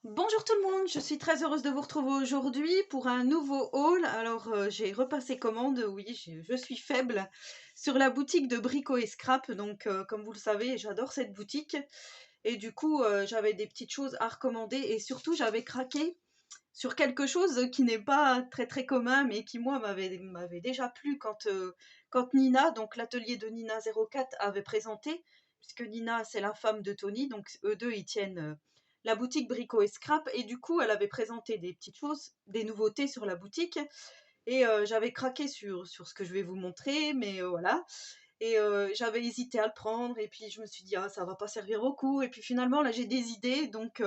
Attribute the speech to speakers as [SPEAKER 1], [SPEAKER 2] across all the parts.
[SPEAKER 1] Bonjour tout le monde, je suis très heureuse de vous retrouver aujourd'hui pour un nouveau haul. Alors j'ai repassé commande, oui, je suis faible sur la boutique de Brico et Scrap. Donc comme vous le savez, j'adore cette boutique. Et du coup, j'avais des petites choses à recommander et surtout j'avais craqué sur quelque chose qui n'est pas très très commun mais qui moi m'avait déjà plu quand Nina, donc l'atelier de Nina 04 avait présenté, puisque Nina c'est la femme de Tony, donc eux deux ils tiennent la boutique Brico et Scrap, et du coup elle avait présenté des petites choses, des nouveautés sur la boutique, et j'avais craqué sur ce que je vais vous montrer, mais voilà. Et j'avais hésité à le prendre, et puis je me suis dit ah ça va pas servir beaucoup, et puis finalement là j'ai des idées, donc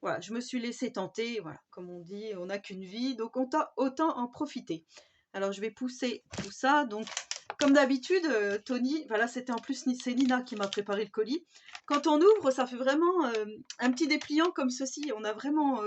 [SPEAKER 1] voilà, je me suis laissée tenter, voilà, comme on dit, on n'a qu'une vie, donc autant en profiter. Alors je vais pousser tout ça, donc comme d'habitude, Tony, voilà, c'était en plus c'est Nina qui m'a préparé le colis. Quand on ouvre, ça fait vraiment un petit dépliant comme ceci, on a vraiment,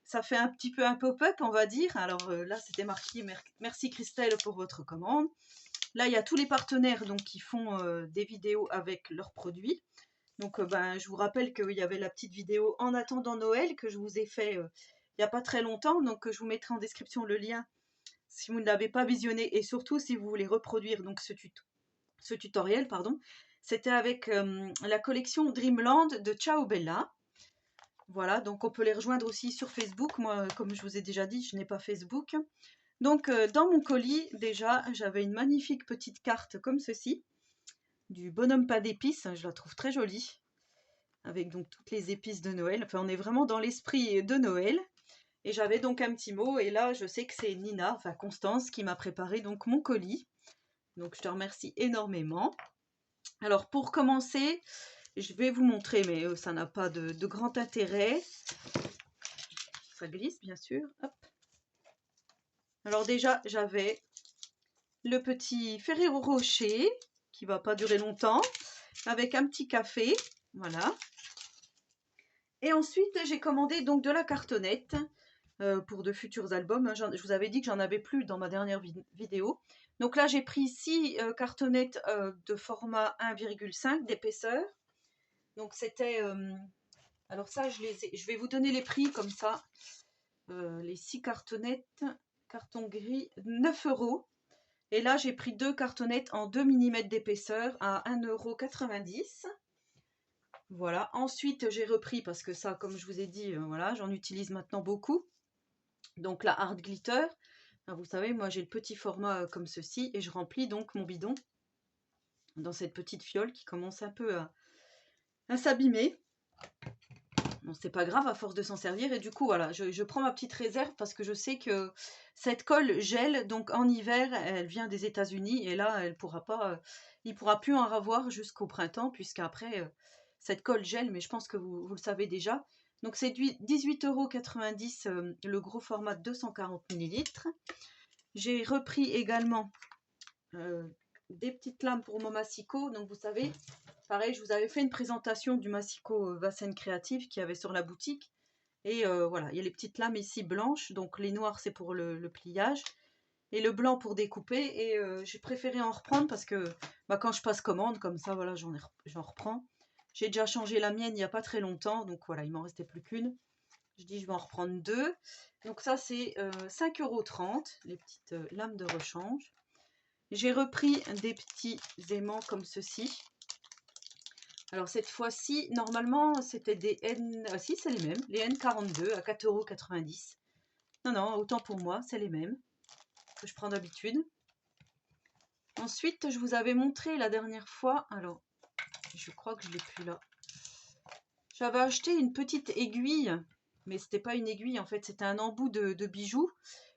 [SPEAKER 1] ça fait un petit peu un pop-up, on va dire. Alors là, c'était marqué merci Christelle pour votre commande. Là, il y a tous les partenaires donc qui font des vidéos avec leurs produits. Donc, ben, je vous rappelle qu'il y avait la petite vidéo en attendant Noël que je vous ai fait il n'y a pas très longtemps. Donc, je vous mettrai en description le lien si vous ne l'avez pas visionné, et surtout si vous voulez reproduire donc ce tutoriel, pardon. C'était avec la collection Dreamland de Ciao Bella. Voilà, donc on peut les rejoindre aussi sur Facebook. Moi, comme je vous ai déjà dit, je n'ai pas Facebook. Donc, dans mon colis, déjà, j'avais une magnifique petite carte comme ceci, du bonhomme pas d'épices. Je la trouve très jolie, avec donc toutes les épices de Noël. Enfin, on est vraiment dans l'esprit de Noël. Et j'avais donc un petit mot, et là, je sais que c'est Nina, enfin Constance, qui m'a préparé donc mon colis. Donc, je te remercie énormément. Alors, pour commencer, je vais vous montrer, mais ça n'a pas de grand intérêt. Ça glisse, bien sûr. Hop. Alors déjà, j'avais le petit Ferrero Rocher, qui va pas durer longtemps, avec un petit café. Voilà. Et ensuite, j'ai commandé donc de la cartonnette pour de futurs albums. Je vous avais dit que j'en avais plus dans ma dernière vidéo. Donc là, j'ai pris 6 cartonnettes de format 1,5 d'épaisseur. Donc c'était... alors ça, je vais vous donner les prix comme ça. Les 6 cartonnettes, carton gris, 9 euros. Et là, j'ai pris 2 cartonnettes en 2 mm d'épaisseur à 1,90 €. Voilà. Ensuite, j'ai repris, parce que ça, comme je vous ai dit, voilà, j'en utilise maintenant beaucoup. Donc la Hard Glitter. Alors, vous savez, moi j'ai le petit format comme ceci, et je remplis donc mon bidon dans cette petite fiole qui commence un peu à s'abîmer. Bon, c'est pas grave à force de s'en servir, et du coup voilà, je prends ma petite réserve parce que je sais que cette colle gèle, donc en hiver, elle vient des États-Unis, et là elle pourra pas, il pourra plus en avoir jusqu'au printemps, puisqu'après cette colle gèle, mais je pense que vous le savez déjà. Donc c'est 18,90 € le gros format de 240 ml. J'ai repris également des petites lames pour mon massicot. Donc vous savez, pareil, je vous avais fait une présentation du massicot Vassen Créative qu'il y avait sur la boutique. Et voilà, il y a les petites lames ici blanches. Donc les noires, c'est pour le pliage. Et le blanc pour découper. Et j'ai préféré en reprendre parce que bah, quand je passe commande, comme ça, voilà, j'en reprends. J'ai déjà changé la mienne il n'y a pas très longtemps. Donc voilà, il m'en restait plus qu'une. Je dis je vais en reprendre 2. Donc ça, c'est 5,30 €, les petites lames de rechange. J'ai repris des petits aimants comme ceci. Alors cette fois-ci, normalement, c'était des N... Ah si, c'est les mêmes. Les N42 à 4,90 €. Non, non, autant pour moi, c'est les mêmes que je prends d'habitude. Ensuite, je vous avais montré la dernière fois... Alors, je crois que je ne l'ai plus là. J'avais acheté une petite aiguille, mais c'était pas une aiguille, en fait, c'était un embout de bijoux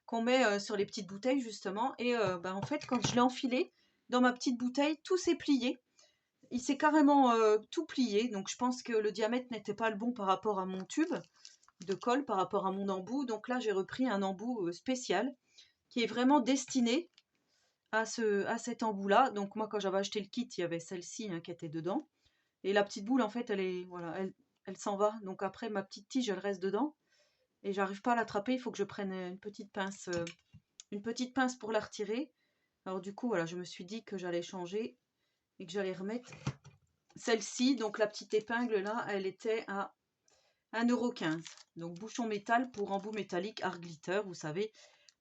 [SPEAKER 1] qu'on met sur les petites bouteilles, justement. Et en fait, quand je l'ai enfilé dans ma petite bouteille, tout s'est plié. Il s'est carrément tout plié, donc je pense que le diamètre n'était pas le bon par rapport à mon tube de colle, par rapport à mon embout. Donc là, j'ai repris un embout spécial qui est vraiment destiné à cet embout-là. Donc moi, quand j'avais acheté le kit, il y avait celle-ci qui était dedans. Et la petite boule, en fait, voilà, elle s'en va. Donc après, ma petite tige, elle reste dedans. Et j'arrive pas à l'attraper, il faut que je prenne une petite pince pour la retirer. Alors du coup, voilà, je me suis dit que j'allais changer et que j'allais remettre celle-ci. Donc la petite épingle là, elle était à 1,15 €. Donc bouchon métal pour embout métallique art glitter, vous savez,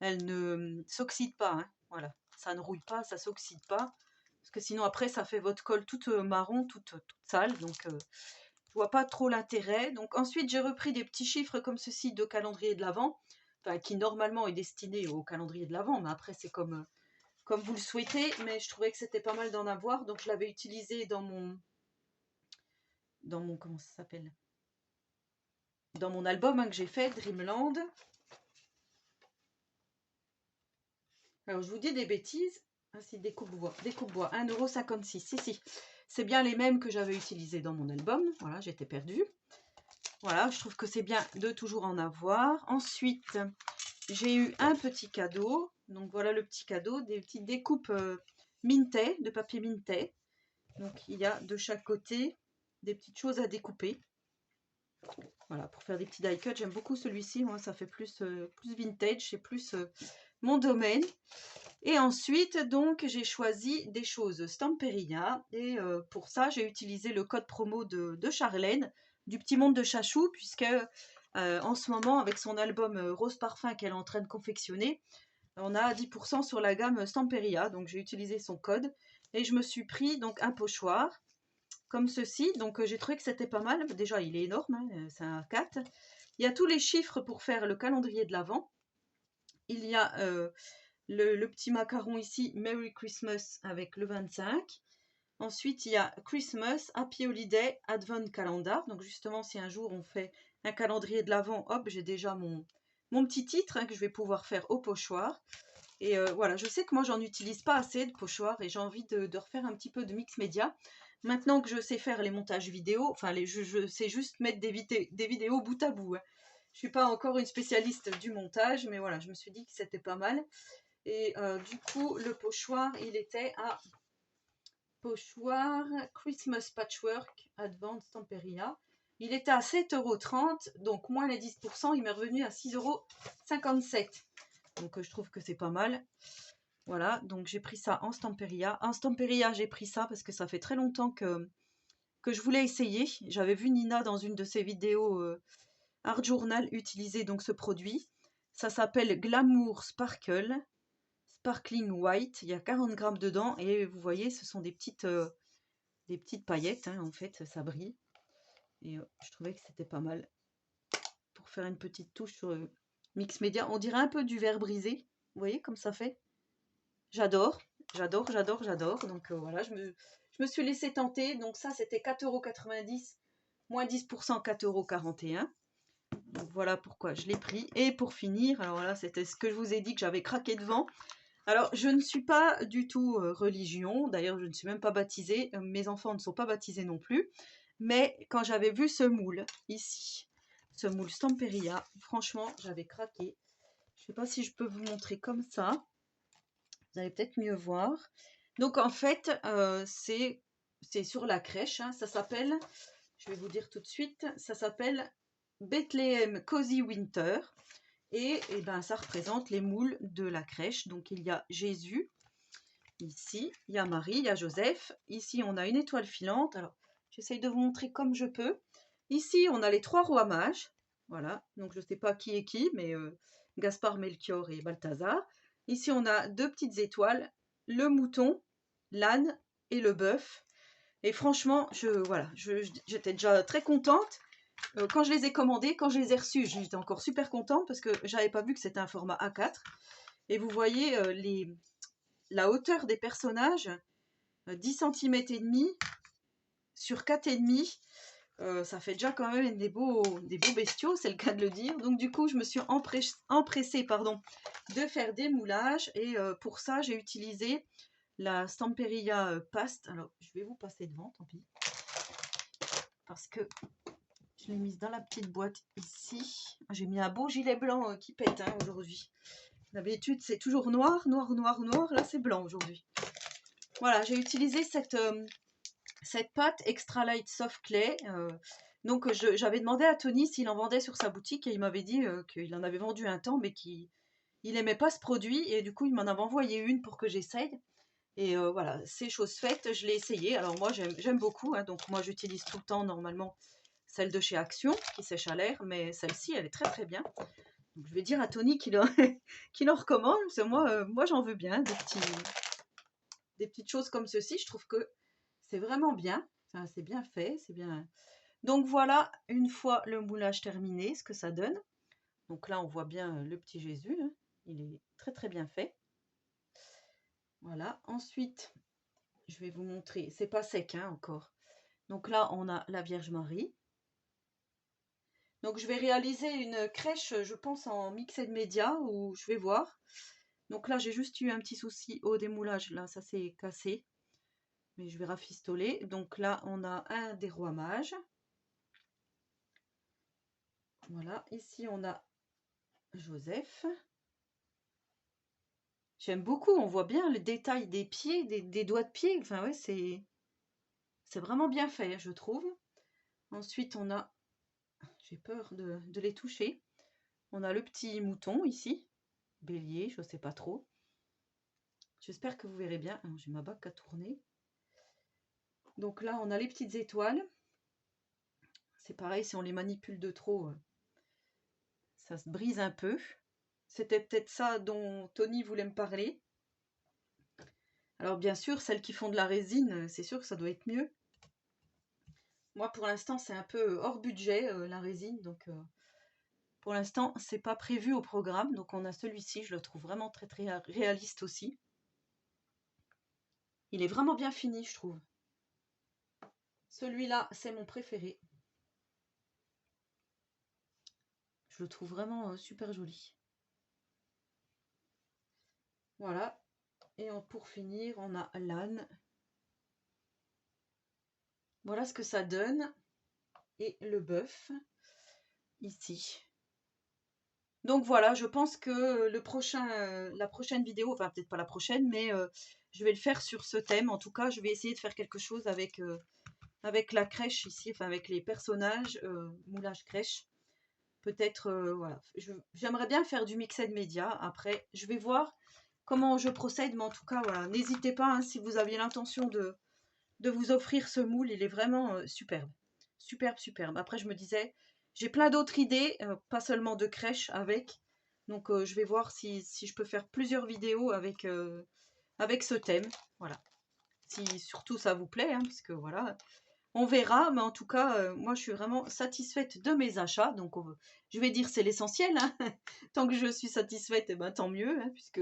[SPEAKER 1] elle ne s'oxyde pas, hein, voilà. Ça ne rouille pas, ça s'oxyde pas. Parce que sinon après ça fait votre colle toute marron, toute sale. Donc je vois pas trop l'intérêt. Donc ensuite j'ai repris des petits chiffres comme ceci de calendrier de l'Avent. Enfin qui normalement est destiné au calendrier de l'Avent. Mais après c'est comme vous le souhaitez. Mais je trouvais que c'était pas mal d'en avoir. Donc je l'avais utilisé dans mon comment ça s'appelle, dans mon album hein, que j'ai fait, Dreamland. Alors je vous dis des bêtises. Ainsi, découpe-bois, 1,56 €. Si, c'est bien les mêmes que j'avais utilisés dans mon album. Voilà, j'étais perdue. Voilà, je trouve que c'est bien de toujours en avoir. Ensuite, j'ai eu un petit cadeau. Donc voilà le petit cadeau, des petites découpes Minté, de papier Minté. Donc il y a de chaque côté des petites choses à découper. Voilà, pour faire des petits die cuts, j'aime beaucoup celui-ci. Moi, ça fait plus vintage, c'est plus mon domaine. Et ensuite, donc, j'ai choisi des choses Stamperia. Et pour ça, j'ai utilisé le code promo de Charlène, du Petit Monde de Chachou, puisque en ce moment, avec son album Rose Parfum qu'elle est en train de confectionner, on a 10% sur la gamme Stamperia. Donc, j'ai utilisé son code. Et je me suis pris donc un pochoir comme ceci. Donc j'ai trouvé que c'était pas mal. Déjà il est énorme, hein, c'est un 4. Il y a tous les chiffres pour faire le calendrier de l'Avent. Il y a le petit macaron ici, Merry Christmas avec le 25. Ensuite il y a Christmas, Happy Holiday, Advent Calendar. Donc justement si un jour on fait un calendrier de l'Avent, hop, j'ai déjà mon petit titre hein, que je vais pouvoir faire au pochoir. Et voilà, je sais que moi j'en utilise pas assez de pochoirs et j'ai envie de refaire un petit peu de mix média. Maintenant que je sais faire les montages vidéo, enfin je sais juste mettre des vidéos bout à bout. Hein. Je suis pas encore une spécialiste du montage, mais voilà, je me suis dit que c'était pas mal. Et du coup, le pochoir, il était à pochoir Christmas Patchwork Advanced Temperia. Il était à 7,30 €, donc moins les 10%, il m'est revenu à 6,57 €. Donc je trouve que c'est pas mal. Voilà, donc j'ai pris ça en Stamperia. En Stamperia, j'ai pris ça parce que ça fait très longtemps que je voulais essayer. J'avais vu Nina dans une de ses vidéos Art Journal utiliser donc ce produit. Ça s'appelle Glamour Sparkle, Sparkling White. Il y a 40 grammes dedans et vous voyez, ce sont des petites paillettes. Hein, en fait, ça brille. Et je trouvais que c'était pas mal pour faire une petite touche sur Mix Media. On dirait un peu du verre brisé. Vous voyez comme ça fait? J'adore, j'adore, j'adore, j'adore. Donc voilà, je me suis laissé tenter. Donc ça, c'était 4,90 €, moins 10%, 4,41 €. Donc voilà pourquoi je l'ai pris. Et pour finir, alors voilà, c'était ce que je vous ai dit que j'avais craqué devant. Alors, je ne suis pas du tout religion. D'ailleurs, je ne suis même pas baptisée. Mes enfants ne sont pas baptisés non plus. Mais quand j'avais vu ce moule ici, ce moule Stamperia, franchement, j'avais craqué. Je ne sais pas si je peux vous montrer comme ça. Vous allez peut-être mieux voir. Donc en fait, c'est sur la crèche. Hein, ça s'appelle, je vais vous dire tout de suite, ça s'appelle Bethlehem Cozy Winter. Et ben, ça représente les moules de la crèche. Donc il y a Jésus, ici, il y a Marie, il y a Joseph. Ici, on a une étoile filante. Alors, j'essaye de vous montrer comme je peux. Ici, on a les 3 rois mages. Voilà, donc je ne sais pas qui est qui, mais Gaspard, Melchior et Balthazar. Ici, on a 2 petites étoiles, le mouton, l'âne et le bœuf. Et franchement, j'étais déjà très contente. Quand je les ai commandés, quand je les ai reçus, j'étais encore super contente parce que j'avais pas vu que c'était un format A4. Et vous voyez la hauteur des personnages, 10 cm et demi sur 4,5 €. Ça fait déjà quand même des beaux bestiaux, c'est le cas de le dire. Donc du coup, je me suis empressée de faire des moulages. Et pour ça, j'ai utilisé la Stamperia Paste. Alors, je vais vous passer devant, tant pis. Parce que je l'ai mise dans la petite boîte ici. J'ai mis un beau gilet blanc qui pète hein, aujourd'hui. D'habitude, c'est toujours noir, noir, noir, noir. Là, c'est blanc aujourd'hui. Voilà, j'ai utilisé cette pâte Extra Light Soft Clay. Donc, j'avais demandé à Tony s'il en vendait sur sa boutique et il m'avait dit qu'il en avait vendu un temps, mais qu'il n'aimait pas ce produit. Et du coup, il m'en avait envoyé une pour que j'essaye. Et voilà, c'est chose faite, je l'ai essayé. Alors moi, j'aime beaucoup. Hein, donc moi, j'utilise tout le temps normalement celle de chez Action qui sèche à l'air, mais celle-ci, elle est très très bien. Donc, je vais dire à Tony qu'il qu'il en recommande, parce que moi j'en veux bien, des petites choses comme ceci. Je trouve que c'est vraiment bien. Enfin, c'est bien fait, c'est bien. Donc voilà, une fois le moulage terminé, ce que ça donne. Donc là, on voit bien le petit Jésus, hein. Il est très très bien fait. Voilà. Ensuite, je vais vous montrer. C'est pas sec hein, encore. Donc là, on a la Vierge Marie. Donc je vais réaliser une crèche, je pense en mixed media, où je vais voir. Donc là, j'ai juste eu un petit souci au démoulage. Là, ça s'est cassé. Mais je vais rafistoler. Donc là, on a un des rois mages. Voilà. Ici, on a Joseph. J'aime beaucoup. On voit bien le détail des pieds, des doigts de pied. Enfin, ouais, c'est vraiment bien fait, je trouve. Ensuite, on a... J'ai peur de les toucher. On a le petit mouton ici. Bélier, je ne sais pas trop. J'espère que vous verrez bien. J'ai ma bague à tourner. Donc là, on a les petites étoiles. C'est pareil, si on les manipule de trop, ça se brise un peu. C'était peut-être ça dont Tony voulait me parler. Alors bien sûr, celles qui font de la résine, c'est sûr que ça doit être mieux. Moi, pour l'instant, c'est un peu hors budget, la résine. Donc, pour l'instant, c'est pas prévu au programme. Donc, on a celui-ci. Je le trouve vraiment très, très réaliste aussi. Il est vraiment bien fini, je trouve. Celui-là, c'est mon préféré. Je le trouve vraiment super joli. Voilà. Et pour finir, on a l'âne. Voilà ce que ça donne. Et le bœuf, ici. Donc voilà, je pense que la prochaine vidéo, enfin peut-être pas la prochaine, mais je vais le faire sur ce thème. En tout cas, je vais essayer de faire quelque chose avec la crèche ici, enfin avec les personnages, moulage crèche. Peut-être, voilà. J'aimerais bien faire du mixed media. Après, je vais voir comment je procède, mais en tout cas, voilà. N'hésitez pas, hein, si vous aviez l'intention de vous offrir ce moule, il est vraiment superbe. Superbe, superbe. Après, je me disais, j'ai plein d'autres idées, pas seulement de crèche avec. Donc, je vais voir si je peux faire plusieurs vidéos avec ce thème. Voilà. Si surtout ça vous plaît, hein, parce que voilà, on verra. Mais en tout cas, moi, je suis vraiment satisfaite de mes achats. Donc, je vais dire c'est l'essentiel. Hein. Tant que je suis satisfaite, eh ben, tant mieux, hein, puisque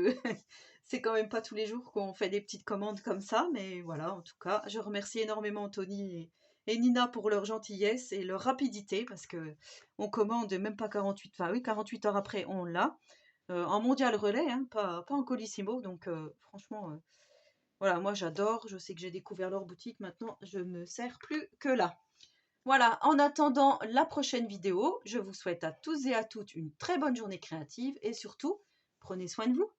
[SPEAKER 1] c'est quand même pas tous les jours qu'on fait des petites commandes comme ça. Mais voilà, en tout cas, je remercie énormément Tony et Nina pour leur gentillesse et leur rapidité, parce que on commande même pas 48, enfin oui, 48 heures après, on l'a. En mondial relais, hein, pas en Colissimo. Donc, franchement, voilà, moi j'adore. Je sais que j'ai découvert leur boutique. Maintenant, je ne me sers plus que là. Voilà, en attendant la prochaine vidéo, je vous souhaite à tous et à toutes une très bonne journée créative et surtout, prenez soin de vous.